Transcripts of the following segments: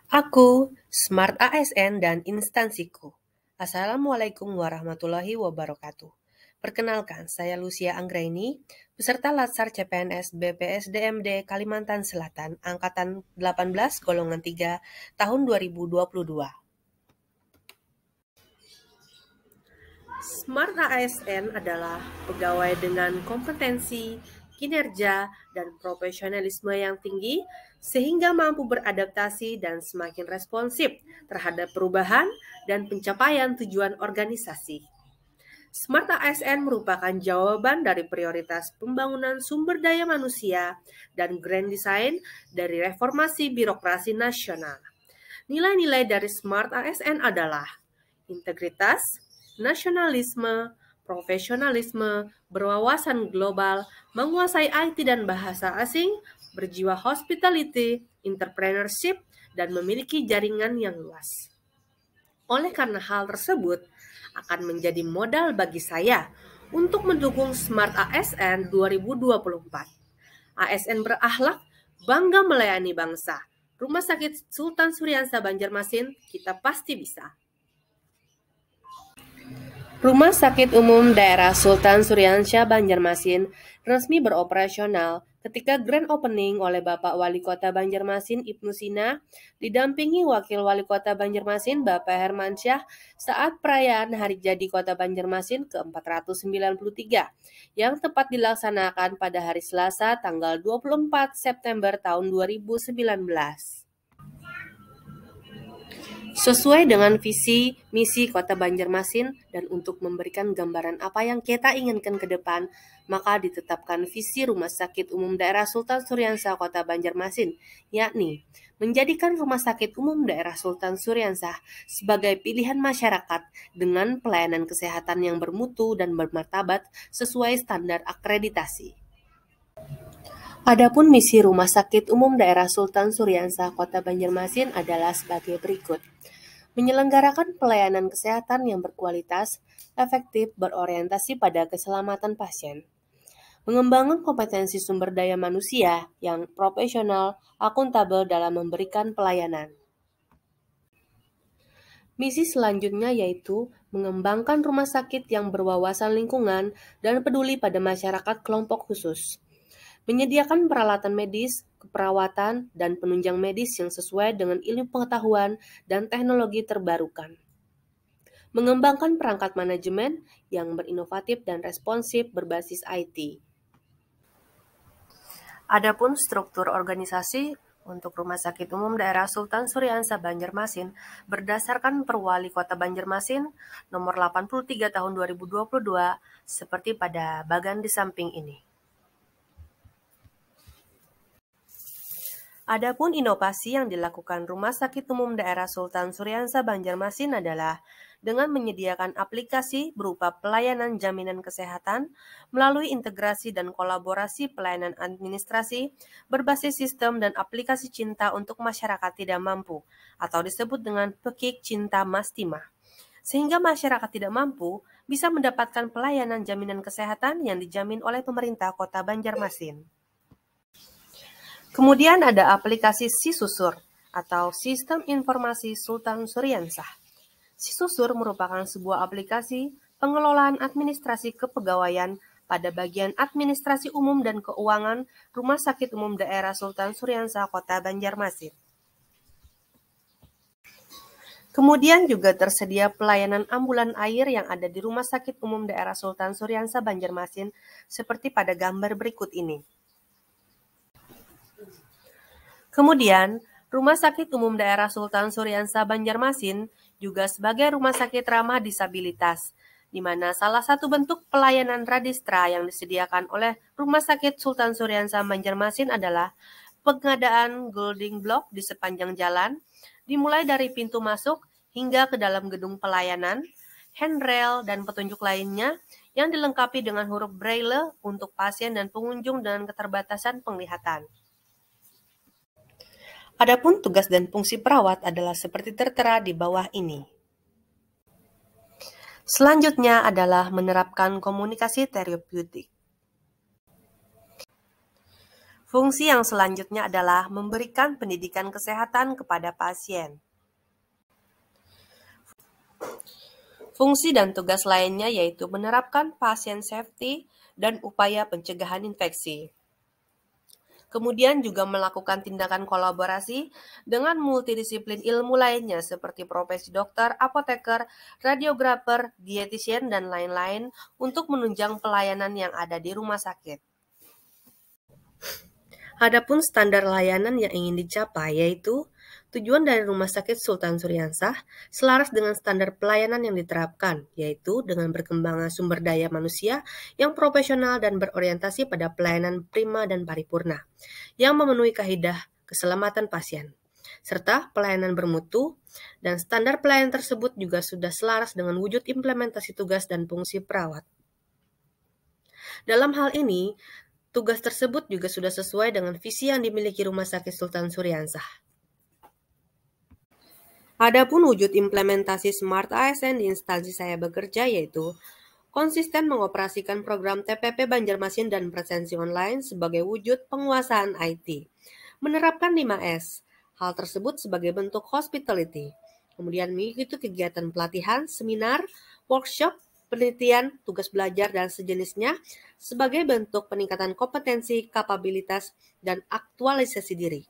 Aku, Smart ASN dan instansiku. Assalamualaikum warahmatullahi wabarakatuh. Perkenalkan, saya Lucia Anggraini, peserta Latsar CPNS BPSDMD Kalimantan Selatan, Angkatan 18 Golongan 3, tahun 2022. Smart ASN adalah pegawai dengan kompetensi, kinerja, dan profesionalisme yang tinggi sehingga mampu beradaptasi dan semakin responsif terhadap perubahan dan pencapaian tujuan organisasi. Smart ASN merupakan jawaban dari prioritas pembangunan sumber daya manusia dan grand design dari reformasi birokrasi nasional. Nilai-nilai dari Smart ASN adalah integritas, nasionalisme, profesionalisme, berwawasan global, menguasai IT dan bahasa asing, berjiwa hospitality, entrepreneurship, dan memiliki jaringan yang luas. Oleh karena hal tersebut, akan menjadi modal bagi saya untuk mendukung Smart ASN 2024. ASN berakhlak, bangga melayani bangsa. Rumah Sakit Sultan Syariah Banjarmasin, kita pasti bisa. Rumah Sakit Umum Daerah Sultan Syariah Banjarmasin resmi beroperasional ketika grand opening oleh Bapak Wali Kota Banjarmasin Ibnu Sina didampingi Wakil Wali Kota Banjarmasin Bapak Hermansyah saat perayaan Hari Jadi Kota Banjarmasin ke-493 yang tepat dilaksanakan pada hari Selasa tanggal 24 September tahun 2019. Sesuai dengan visi misi Kota Banjarmasin dan untuk memberikan gambaran apa yang kita inginkan ke depan, maka ditetapkan visi Rumah Sakit Umum Daerah Sultan Syariah Kota Banjarmasin, yakni menjadikan Rumah Sakit Umum Daerah Sultan Syariah sebagai pilihan masyarakat dengan pelayanan kesehatan yang bermutu dan bermartabat sesuai standar akreditasi. Adapun misi Rumah Sakit Umum Daerah Sultan Syariah Kota Banjarmasin adalah sebagai berikut. Menyelenggarakan pelayanan kesehatan yang berkualitas, efektif, berorientasi pada keselamatan pasien. Mengembangkan kompetensi sumber daya manusia yang profesional, akuntabel dalam memberikan pelayanan. Misi selanjutnya yaitu mengembangkan rumah sakit yang berwawasan lingkungan dan peduli pada masyarakat kelompok khusus. Menyediakan peralatan medis, keperawatan, dan penunjang medis yang sesuai dengan ilmu pengetahuan dan teknologi terbarukan. Mengembangkan perangkat manajemen yang berinovatif dan responsif berbasis IT. Adapun struktur organisasi untuk Rumah Sakit Umum Daerah Sultan Syariah Banjarmasin berdasarkan Perwali Kota Banjarmasin nomor 83 tahun 2022 seperti pada bagan di samping ini. Adapun inovasi yang dilakukan Rumah Sakit Umum Daerah Sultan Syariah Banjarmasin adalah dengan menyediakan aplikasi berupa pelayanan jaminan kesehatan melalui integrasi dan kolaborasi pelayanan administrasi berbasis sistem dan aplikasi cinta untuk masyarakat tidak mampu atau disebut dengan Pekik Cinta Mastimah. Sehingga masyarakat tidak mampu bisa mendapatkan pelayanan jaminan kesehatan yang dijamin oleh pemerintah Kota Banjarmasin. Kemudian ada aplikasi Sisusur atau Sistem Informasi Sultan Syariah. Sisusur merupakan sebuah aplikasi pengelolaan administrasi kepegawaian pada bagian administrasi umum dan keuangan Rumah Sakit Umum Daerah Sultan Syariah Kota Banjarmasin. Kemudian juga tersedia pelayanan ambulan air yang ada di Rumah Sakit Umum Daerah Sultan Syariah Banjarmasin seperti pada gambar berikut ini. Kemudian, Rumah Sakit Umum Daerah Sultan Syariah Banjarmasin juga sebagai rumah sakit ramah disabilitas, di mana salah satu bentuk pelayanan radistra yang disediakan oleh Rumah Sakit Sultan Syariah Banjarmasin adalah pengadaan Golding Block di sepanjang jalan, dimulai dari pintu masuk hingga ke dalam gedung pelayanan, handrail, dan petunjuk lainnya yang dilengkapi dengan huruf braille untuk pasien dan pengunjung dengan keterbatasan penglihatan. Adapun tugas dan fungsi perawat adalah seperti tertera di bawah ini. Selanjutnya adalah menerapkan komunikasi terapeutik. Fungsi yang selanjutnya adalah memberikan pendidikan kesehatan kepada pasien. Fungsi dan tugas lainnya yaitu menerapkan pasien safety dan upaya pencegahan infeksi. Kemudian juga melakukan tindakan kolaborasi dengan multidisiplin ilmu lainnya seperti profesi dokter, apoteker, radiografer, dietitian, dan lain-lain untuk menunjang pelayanan yang ada di rumah sakit. Adapun standar layanan yang ingin dicapai yaitu tujuan dari Rumah Sakit Sultan Suryansah selaras dengan standar pelayanan yang diterapkan, yaitu dengan berkembangnya sumber daya manusia yang profesional dan berorientasi pada pelayanan prima dan paripurna, yang memenuhi kaidah keselamatan pasien, serta pelayanan bermutu, dan standar pelayanan tersebut juga sudah selaras dengan wujud implementasi tugas dan fungsi perawat. Dalam hal ini, tugas tersebut juga sudah sesuai dengan visi yang dimiliki Rumah Sakit Sultan Suryansah. Adapun wujud implementasi Smart ASN di instansi saya bekerja yaitu konsisten mengoperasikan program TPP Banjarmasin dan presensi online sebagai wujud penguasaan IT. Menerapkan 5S, hal tersebut sebagai bentuk hospitality. Kemudian mengikuti kegiatan pelatihan, seminar, workshop, penelitian, tugas belajar, dan sejenisnya sebagai bentuk peningkatan kompetensi, kapabilitas, dan aktualisasi diri.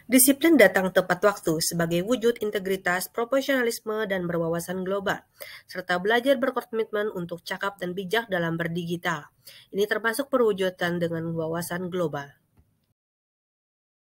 Disiplin datang tepat waktu sebagai wujud integritas, profesionalisme, dan berwawasan global, serta belajar berkomitmen untuk cakap dan bijak dalam berdigital. Ini termasuk perwujudan dengan wawasan global.